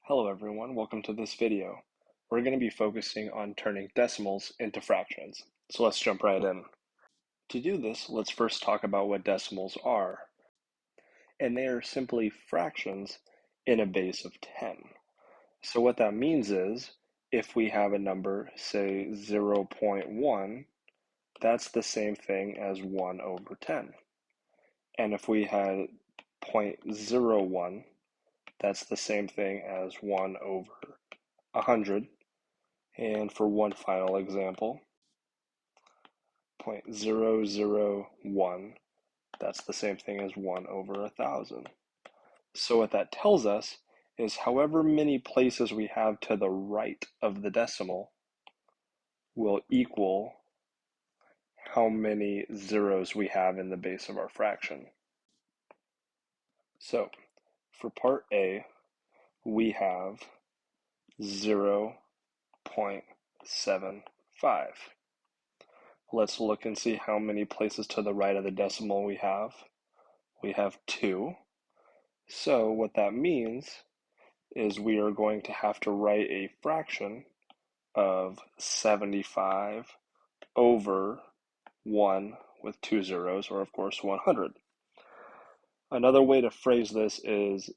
Hello everyone, welcome to this video. We're going to be focusing on turning decimals into fractions. So let's jump right in. To do this, let's first talk about what decimals are. And they are simply fractions in a base of 10. So what that means is, if we have a number, say 0.1, that's the same thing as 1 over 10. And if we had 0.01, that's the same thing as 1 over 100. And for one final example, 0.001, that's the same thing as 1 over 1,000. So what that tells us is however many places we have to the right of the decimal will equal how many zeros we have in the base of our fraction. So for part A, we have 0.75. Let's look and see how many places to the right of the decimal we have. We have 2. So what that means is we are going to have to write a fraction of 75 over 1 with 2 zeros, or of course 100. Another way to phrase this is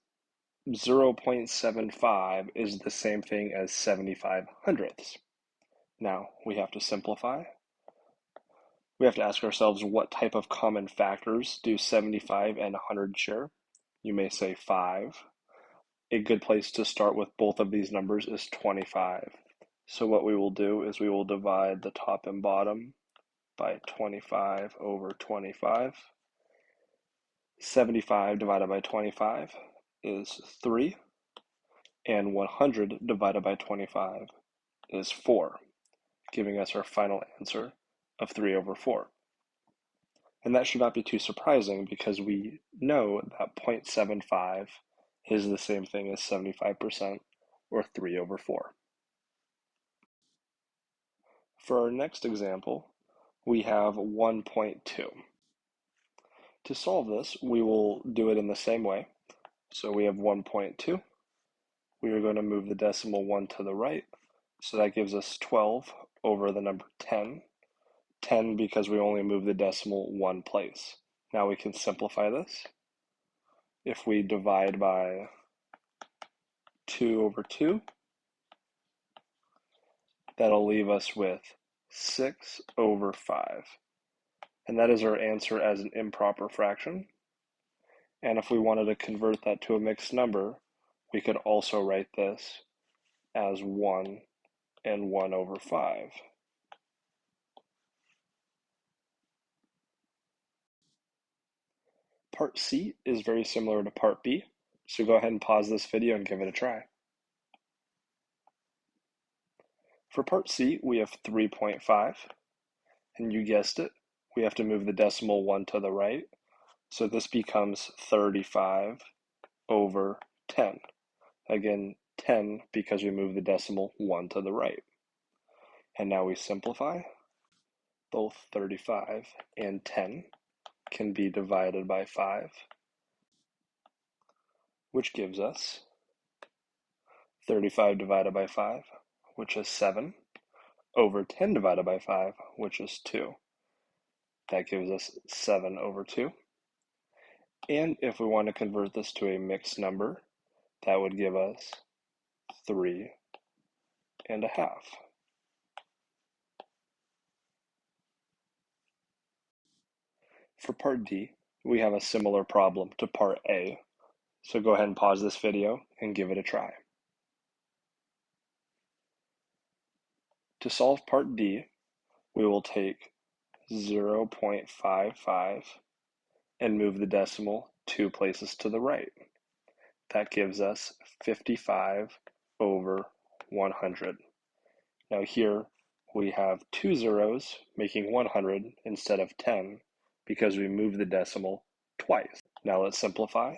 0.75 is the same thing as 75 hundredths. Now we have to simplify. We have to ask ourselves, what type of common factors do 75 and 100 share? You may say 5. A good place to start with both of these numbers is 25. So what we will do is we will divide the top and bottom by 25 over 25. 75 divided by 25 is 3, and 100 divided by 25 is 4, giving us our final answer of 3 over 4. And that should not be too surprising because we know that 0.75 is the same thing as 75%, or 3 over 4. For our next example, we have 1.2. To solve this, we will do it in the same way. So we have 1.2. We are going to move the decimal 1 to the right. So that gives us 12 over the number 10. 10 because we only move the decimal one place. Now we can simplify this. If we divide by 2 over 2, that'll leave us with 6 over 5. And that is our answer as an improper fraction. And if we wanted to convert that to a mixed number, we could also write this as 1 and 1 over 5. Part C is very similar to Part B, so go ahead and pause this video and give it a try. For Part C, we have 3.5, and you guessed it, we have to move the decimal 1 to the right, so this becomes 35 over 10. Again, 10 because we move the decimal 1 to the right. And now we simplify. Both 35 and 10 can be divided by 5, which gives us 35 divided by 5, which is 7, over 10 divided by 5, which is 2. That gives us 7 over 2. And if we want to convert this to a mixed number, that would give us 3 and a half. For Part D, we have a similar problem to Part A, so go ahead and pause this video and give it a try. To solve Part D, we will take 0.55 and move the decimal 2 places to the right. That gives us 55 over 100. Now here we have 2 zeros making 100 instead of 10 because we moved the decimal twice. Now let's simplify.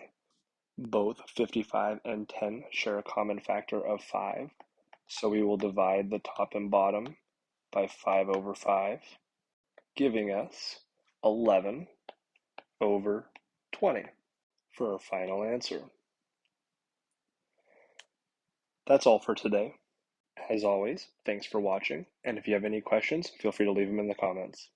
Both 55 and 10 share a common factor of 5, so we will divide the top and bottom by 5 over 5, giving us 11 over 20 for our final answer. That's all for today. As always, thanks for watching, and if you have any questions, feel free to leave them in the comments.